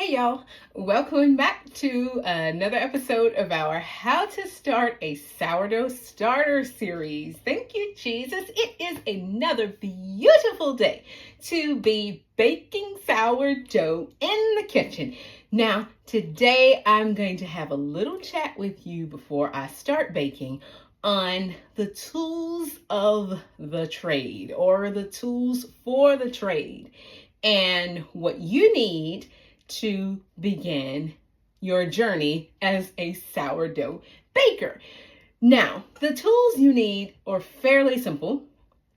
Hey y'all, welcome back to another episode of our How to Start a Sourdough Starter series. Thank you, Jesus. It is another beautiful day to be baking sourdough in the kitchen. Now, today I'm going to have a little chat with you before I start baking on the tools of the trade or the tools for the trade and what you need to begin your journey as a sourdough baker. Now, the tools you need are fairly simple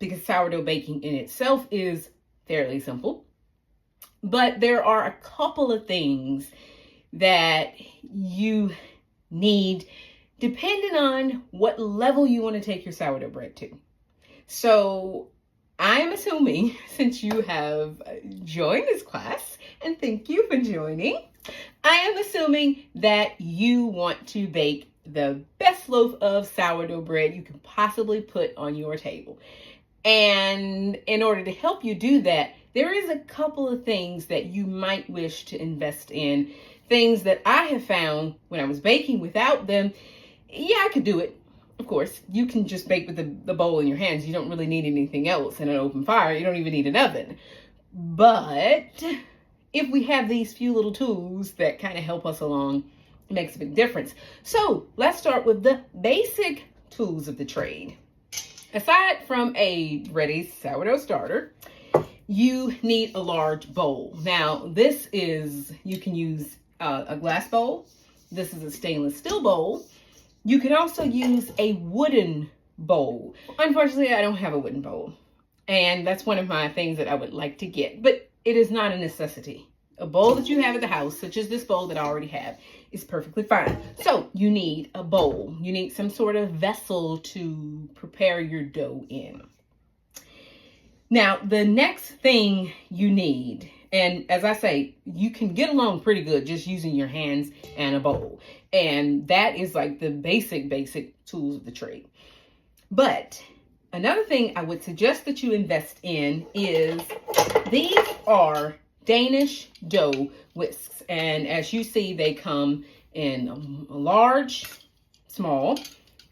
because sourdough baking in itself is fairly simple. But there are a couple of things that you need depending on what level you want to take your sourdough bread to. So I'm assuming, since you have joined this class, and thank you for joining, I am assuming that you want to bake the best loaf of sourdough bread you can possibly put on your table. And in order to help you do that, there is a couple of things that you might wish to invest in. Things that I have found when I was baking without them. Yeah, I could do it. Of course, you can just bake with the bowl in your hands. You don't really need anything else in an open fire. You don't even need an oven. But if we have these few little tools that kind of help us along, it makes a big difference. So let's start with the basic tools of the trade. Aside from a ready sourdough starter, you need a large bowl. Now, this is, you can use a glass bowl. This is a stainless steel bowl. You can also use a wooden bowl. Unfortunately, I don't have a wooden bowl. And that's one of my things that I would like to get. But it is not a necessity. A bowl that you have at the house, such as this bowl that I already have, is perfectly fine. So you need a bowl. You need some sort of vessel to prepare your dough in. Now, the next thing you need, and as I say, you can get along pretty good just using your hands and a bowl. And that is like the basic tools of the trade. But another thing I would suggest that you invest in is these are Danish dough whisks. And as you see, they come in a large, small,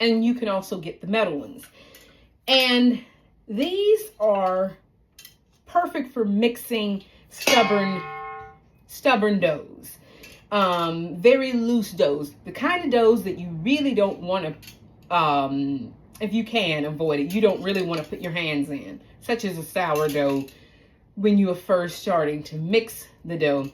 and you can also get the metal ones. And these are perfect for mixing stubborn doughs. Very loose doughs, the kind of doughs that you really don't want to, if you can avoid it, you don't really want to put your hands in, such as a sourdough. When you are first starting to mix the dough,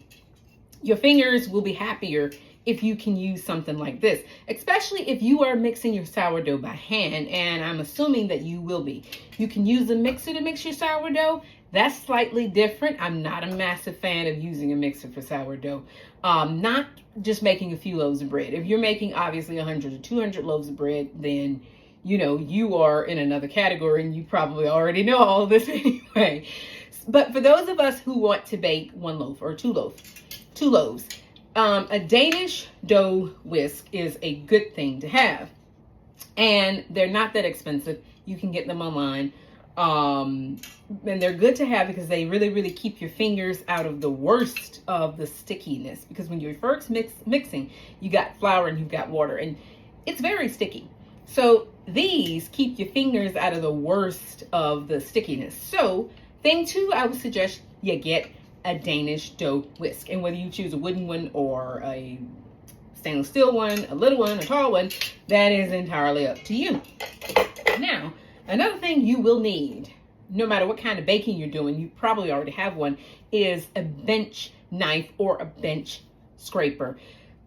your fingers will be happier if you can use something like this, especially if you are mixing your sourdough by hand, and I'm assuming that you will be. You can use a mixer to mix your sourdough. That's slightly different. I'm not a massive fan of using a mixer for sourdough. Not just making a few loaves of bread. If you're making obviously 100 or 200 loaves of bread, then you are in another category and you probably already know all of this anyway. But for those of us who want to bake one loaf or two loaves, a Danish dough whisk is a good thing to have. And they're not that expensive. You can get them online. And they're good to have because they really keep your fingers out of the worst of the stickiness. Because when you're first mixing, you got flour and you've got water, and it's very sticky. So these keep your fingers out of the worst of the stickiness. So thing two, I would suggest you get a Danish dough whisk. And whether you choose a wooden one or a stainless steel one, a little one, a tall one, that is entirely up to you. Now, another thing you will need, no matter what kind of baking you're doing, you probably already have one, is a bench knife or a bench scraper.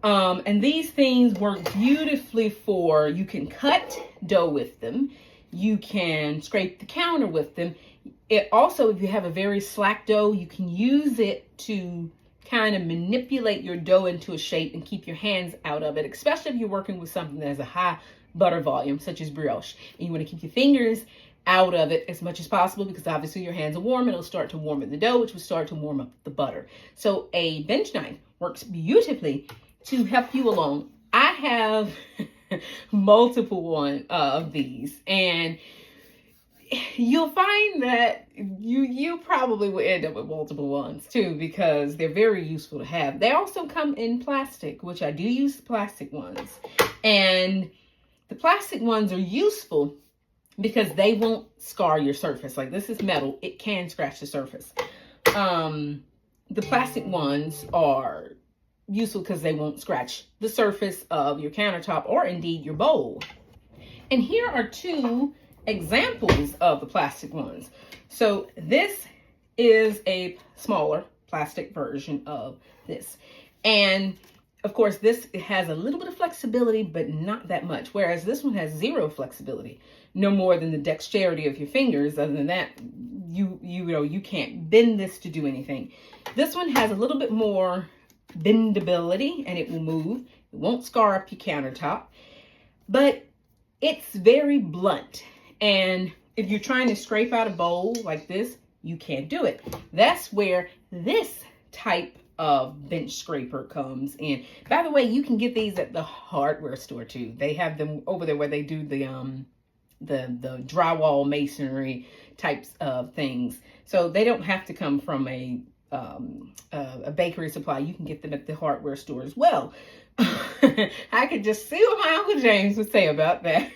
And these things work beautifully for, you can cut dough with them. You can scrape the counter with them. It also, if you have a very slack dough, you can use it to kind of manipulate your dough into a shape and keep your hands out of it, especially if you're working with something that has a high butter volume, such as brioche. And you want to keep your fingers out of it as much as possible because obviously your hands are warm and it'll start to warm up the dough, which will start to warm up the butter. So a bench knife works beautifully to help you along. I have multiple of these, and you'll find that you probably will end up with multiple ones too, because they're very useful to have. They also come in plastic, which I do use the plastic ones. And the plastic ones are useful because they won't scar your surface. Like, this is metal, it can scratch the surface. The plastic ones are useful because they won't scratch the surface of your countertop or indeed your bowl. And here are two examples of the plastic ones. So this is a smaller plastic version of this. And of course, this has a little bit of flexibility, but not that much. Whereas this one has zero flexibility, no more than the dexterity of your fingers. Other than that, you can't bend this to do anything. This one has a little bit more bendability, and it will move. It won't scar up your countertop, but it's very blunt. And if you're trying to scrape out a bowl like this, you can't do it. That's where this type of bench scraper comes in. By the way, you can get these at the hardware store too. They have them over there where they do the drywall masonry types of things. So they don't have to come from a bakery supply. You can get them at the hardware store as well. I could just see what my Uncle James would say about that.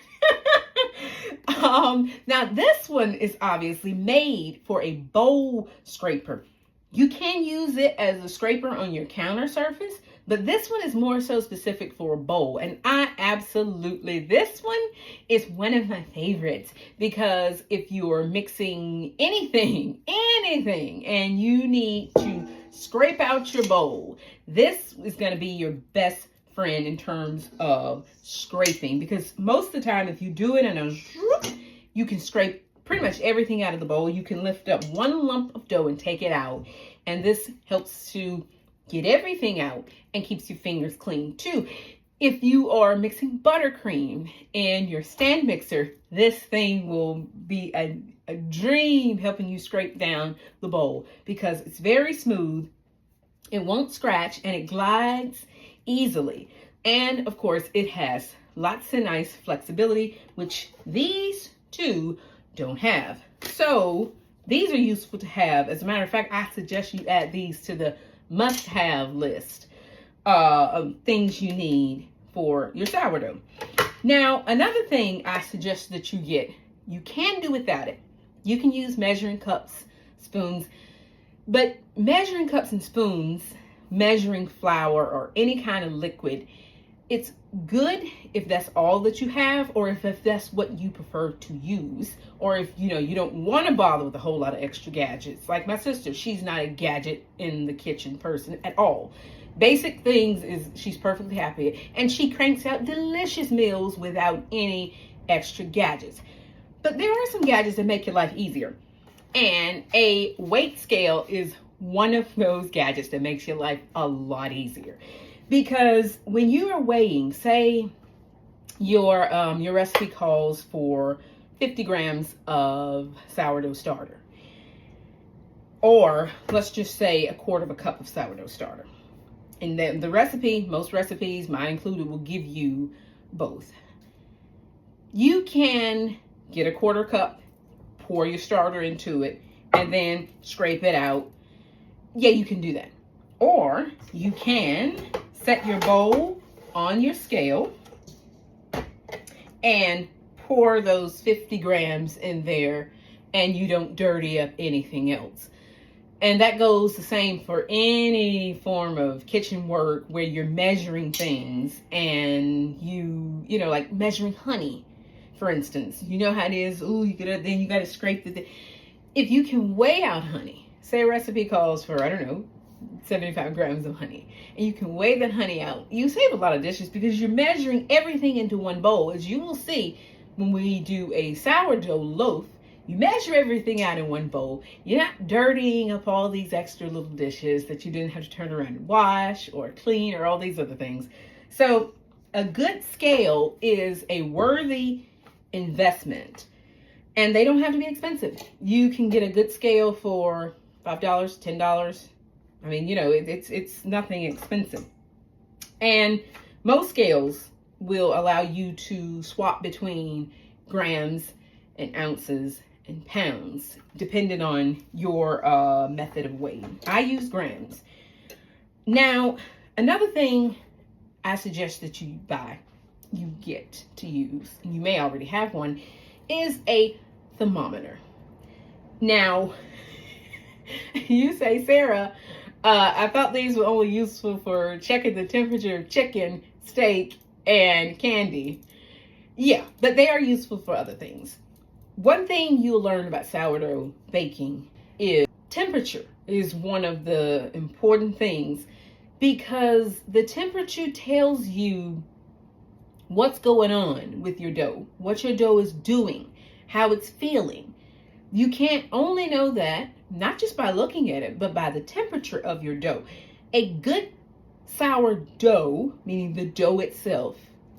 Now this one is obviously made for a bowl scraper. You can use it as a scraper on your counter surface, but this one is more so specific for a bowl. And this one is one of my favorites, because if you're mixing anything, and you need to scrape out your bowl, this is going to be your best friend in terms of scraping, because most of the time, if you do it in a, you can scrape pretty much everything out of the bowl. You can lift up one lump of dough and take it out. And this helps to get everything out and keeps your fingers clean too. If you are mixing buttercream in your stand mixer, this thing will be a dream helping you scrape down the bowl, because it's very smooth. It won't scratch and it glides easily. And of course, it has lots of nice flexibility, which these two don't have. So these are useful to have. As a matter of fact, I suggest you add these to the must-have list of things you need for your sourdough. Now, another thing I suggest that you get, you can do without it. You can use measuring cups, spoons, but measuring cups and spoons, measuring flour or any kind of liquid, it's good if that's all that you have, or if that's what you prefer to use, or if you don't want to bother with a whole lot of extra gadgets. Like my sister, she's not a gadget in the kitchen person at all. Basic things is she's perfectly happy, and she cranks out delicious meals without any extra gadgets. But there are some gadgets that make your life easier, and a weight scale is one of those gadgets that makes your life a lot easier. Because when you are weighing, say your recipe calls for 50 grams of sourdough starter, or let's just say a quarter of a cup of sourdough starter. And then the recipe, most recipes, mine included, will give you both. You can get a quarter cup, pour your starter into it, and then scrape it out. Yeah, you can do that. Or you can set your bowl on your scale and pour those 50 grams in there, and you don't dirty up anything else. And that goes the same for any form of kitchen work where you're measuring things, and you know, like measuring honey, for instance. You know how it is. Ooh, then you gotta scrape the. If you can weigh out honey, say a recipe calls for, I don't know, 75 grams of honey, and you can weigh that honey out, you save a lot of dishes because you're measuring everything into one bowl. As you will see when we do a sourdough loaf, you measure everything out in one bowl. You're not dirtying up all these extra little dishes that you didn't have to turn around and wash or clean or all these other things. So a good scale is a worthy investment, and they don't have to be expensive. You can get a good scale for $5, $10. I mean, you know, it's nothing expensive. And most scales will allow you to swap between grams and ounces in pounds, depending on your method of weighing. I use grams. Now, another thing I suggest that you get to use, and you may already have one, is a thermometer. Now, you say, Sarah, I thought these were only useful for checking the temperature of chicken, steak, and candy. Yeah, but they are useful for other things. One thing you'll learn about sourdough baking is temperature is one of the important things, because the temperature tells you what's going on with your dough, what your dough is doing, how it's feeling. You can't only know that, not just by looking at it, but by the temperature of your dough. A good sourdough, meaning the dough itself,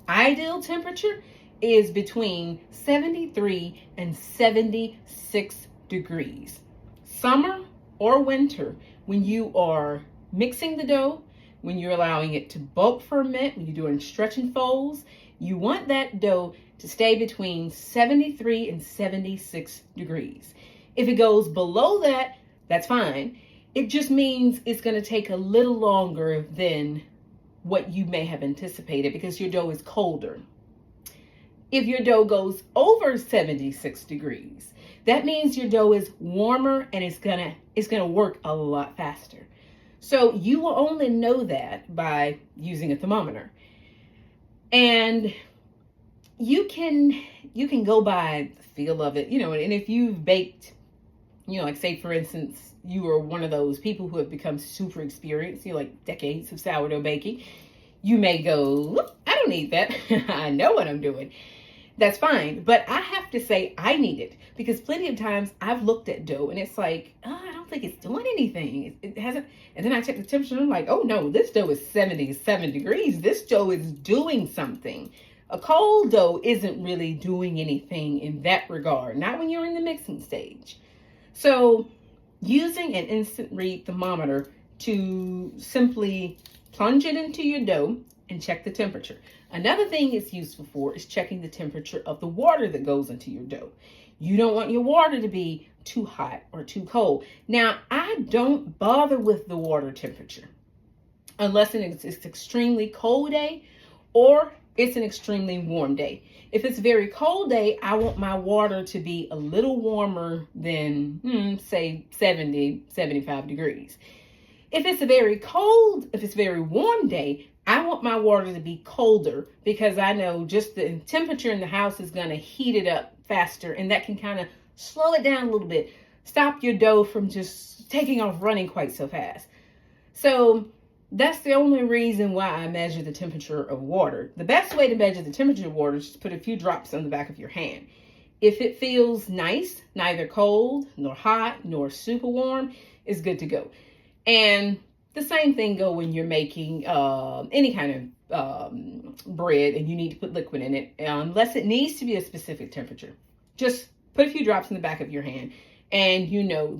ideal temperature is between 73 and 76 degrees. Summer or winter, when you are mixing the dough, when you're allowing it to bulk ferment, when you're doing stretch and folds, you want that dough to stay between 73 and 76 degrees. If it goes below that, that's fine. It just means it's going to take a little longer than what you may have anticipated because your dough is colder. If your dough goes over 76 degrees, that means your dough is warmer and it's gonna work a lot faster. So you will only know that by using a thermometer. And you can go by the feel of it, and if you've baked, like say for instance, you are one of those people who have become super experienced, like decades of sourdough baking, you may go, I don't need that. I know what I'm doing. That's fine. But I have to say I need it, because plenty of times I've looked at dough and it's like, oh, I don't think it's doing anything. It hasn't. And then I check the temperature and I'm like, oh no, this dough is 77 degrees. This dough is doing something. A cold dough isn't really doing anything in that regard, not when you're in the mixing stage. So using an instant read thermometer to simply plunge it into your dough and check the temperature. Another thing it's useful for is checking the temperature of the water that goes into your dough. You don't want your water to be too hot or too cold. Now, I don't bother with the water temperature unless it's an extremely cold day or it's an extremely warm day. If it's a very cold day, I want my water to be a little warmer than, say, 70, 75 degrees. If it's a very warm day, I want my water to be colder, because I know just the temperature in the house is going to heat it up faster, and that can kind of slow it down a little bit, stop your dough from just taking off running quite so fast. So that's the only reason why I measure the temperature of water. The best way to measure the temperature of water is just put a few drops on the back of your hand. If it feels nice, neither cold nor hot nor super warm, it's good to go. And the same thing go when you're making any kind of bread and you need to put liquid in it, unless it needs to be a specific temperature. Just put a few drops in the back of your hand and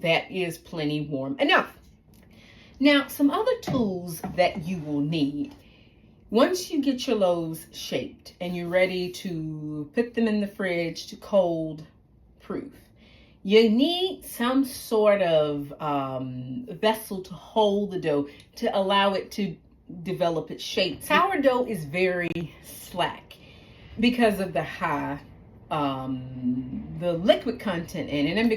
that is plenty warm enough. Now, some other tools that you will need. Once you get your loaves shaped and you're ready to put them in the fridge to cold proof, you need some sort of vessel to hold the dough to allow it to develop its shape. Sourdough is very slack because of the high the liquid content in it, and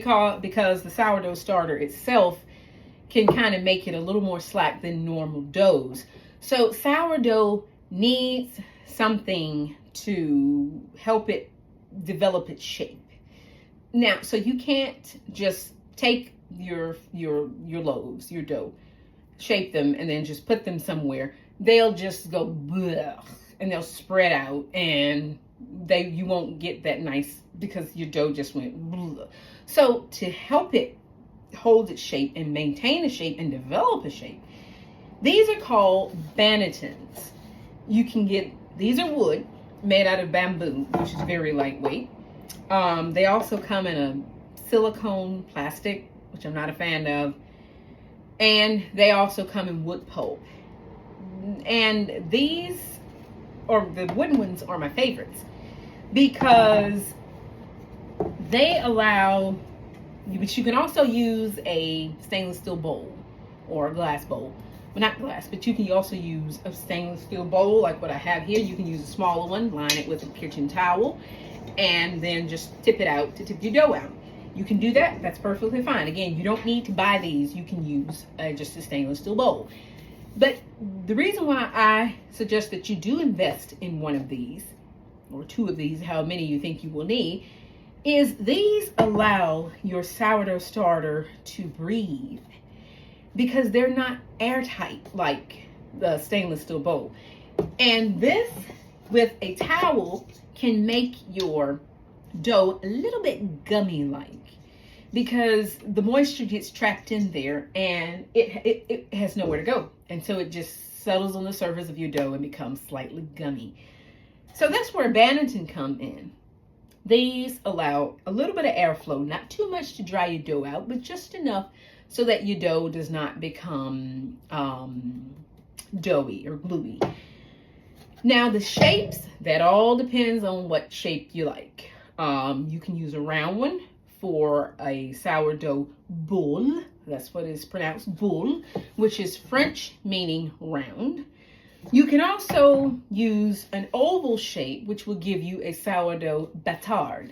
because the sourdough starter itself can kind of make it a little more slack than normal doughs. So sourdough needs something to help it develop its shape. Now, so you can't just take your loaves, your dough, shape them, and then just put them somewhere. They'll just go bleh, and they'll spread out, and you won't get that nice because your dough just went bleh. So to help it hold its shape and maintain a shape and develop a shape, these are called Bannetons. You can get, these are wood made out of bamboo, which is very lightweight. They also come in a silicone plastic, which I'm not a fan of, and they also come in wood pulp. And these, or the wooden ones, are my favorites because They allow, but you can also use a stainless steel bowl or a glass bowl. Well, not glass, but you can also use a stainless steel bowl like what I have here. You can use a smaller one, line it with a kitchen towel, and then just tip it out to tip your dough out. You can do that. That's perfectly fine. Again, you don't need to buy these. You can use just a stainless steel bowl. But the reason why I suggest that you do invest in one of these, or two of these, how many you think you will need, is these allow your sourdough starter to breathe, because they're not airtight like the stainless steel bowl. And this, with a towel, can make your dough a little bit gummy-like, because the moisture gets trapped in there and it has nowhere to go. And so it just settles on the surface of your dough and becomes slightly gummy. So that's where Banneton come in. These allow a little bit of airflow, not too much to dry your dough out, but just enough so that your dough does not become doughy or gluey. Now the shapes, that all depends on what shape you like. You can use a round one for a sourdough boule. That's what is pronounced, boule, which is French meaning round. You can also use an oval shape, which will give you a sourdough bâtard,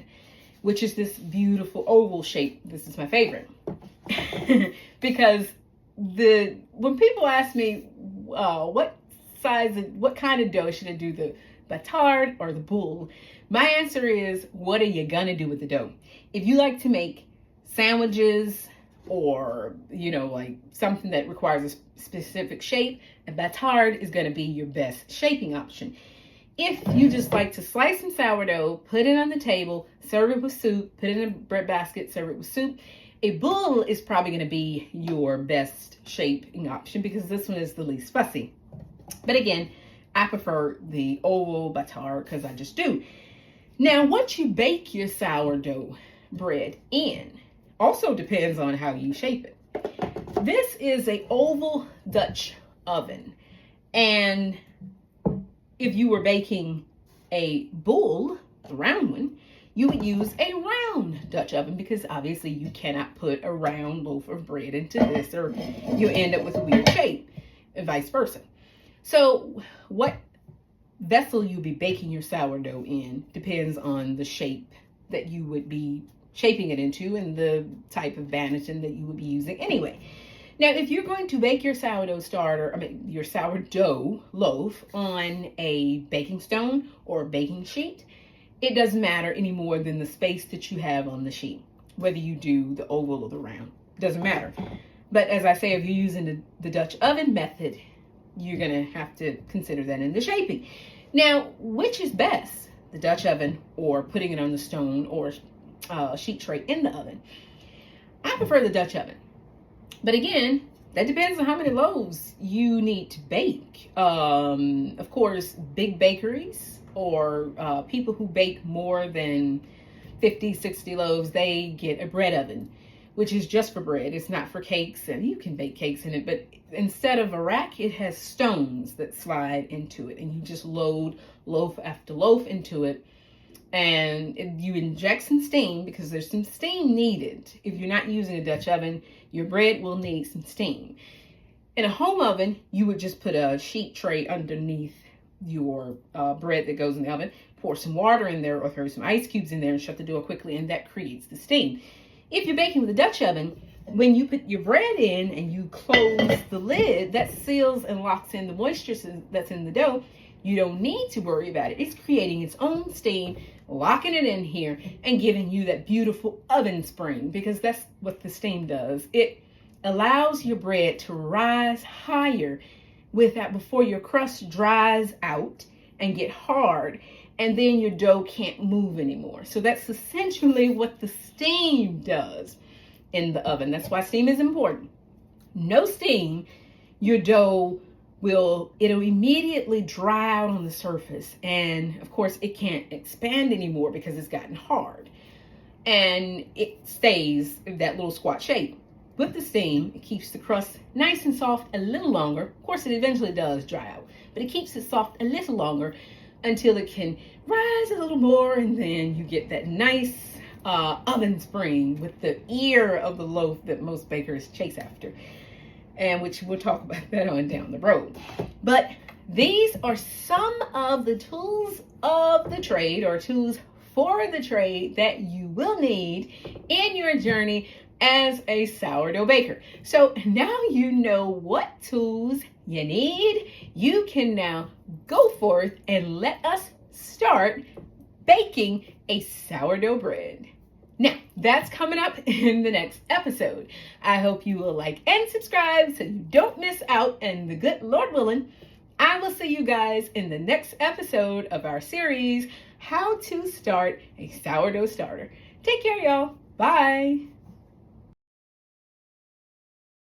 which is this beautiful oval shape. This is my favorite. Because when people ask me what kind of dough should I do, the bâtard or the boule, my answer is, what are you gonna do with the dough? If you like to make sandwiches, or like something that requires a specific shape, a bâtard is going to be your best shaping option. If you just like to slice some sourdough, put it on the table, serve it with soup, put it in a bread basket, serve it with soup, a boule is probably going to be your best shaping option, because this one is the least fussy. But again, I prefer the oval bâtard because I just do. Now, what you bake your sourdough bread in also depends on how you shape it. This is an oval Dutch oven, and if you were baking a boule, a round one, you would use a round Dutch oven, because obviously you cannot put a round loaf of bread into this or you end up with a weird shape, and vice versa. So what vessel you'll be baking your sourdough in depends on the shape that you would be shaping it into and the type of Banneton that you would be using anyway. Now, if you're going to bake your your sourdough loaf on a baking stone or a baking sheet, it doesn't matter any more than the space that you have on the sheet, whether you do the oval or the round. It doesn't matter. But as I say, if you're using the Dutch oven method, you're going to have to consider that in the shaping. Now, which is best, the Dutch oven or putting it on the stone or sheet tray in the oven? I prefer the Dutch oven. But again, that depends on how many loaves you need to bake. Of course, big bakeries or people who bake more than 50, 60 loaves, they get a bread oven, which is just for bread. It's not for cakes, and you can bake cakes in it, but instead of a rack, it has stones that slide into it, and you just load loaf after loaf into it, and you inject some steam, because there's some steam needed. If you're not using a Dutch oven, your bread will need some steam. In a home oven, you would just put a sheet tray underneath your bread that goes in the oven, pour some water in there or throw some ice cubes in there and shut the door quickly, and that creates the steam. If you're baking with a Dutch oven, when you put your bread in and you close the lid, that seals and locks in the moisture that's in the dough. You don't need to worry about it. It's creating its own steam, locking it in here, and giving you that beautiful oven spring, because that's what the steam does. It allows your bread to rise higher before your crust dries out and get hard, and then your dough can't move anymore. So that's essentially what the steam does in the oven. That's why steam is important. No steam, your dough it'll immediately dry out on the surface, and of course it can't expand anymore because it's gotten hard, and it stays in that little squat shape. With the steam, it keeps the crust nice and soft a little longer. Of course, it eventually does dry out, but it keeps it soft a little longer until it can rise a little more, and then you get that nice oven spring with the ear of the loaf that most bakers chase after, and which we'll talk about that on down the road. But these are some of the tools of the trade, or tools for the trade, that you will need in your journey as a sourdough baker. So now you know what tools you need. You can now go forth and let us start baking a sourdough bread. Now, that's coming up in the next episode. I hope you will like and subscribe so you don't miss out, and the good Lord willing, I will see you guys in the next episode of our series, How to Start a Sourdough Starter. Take care, y'all. Bye.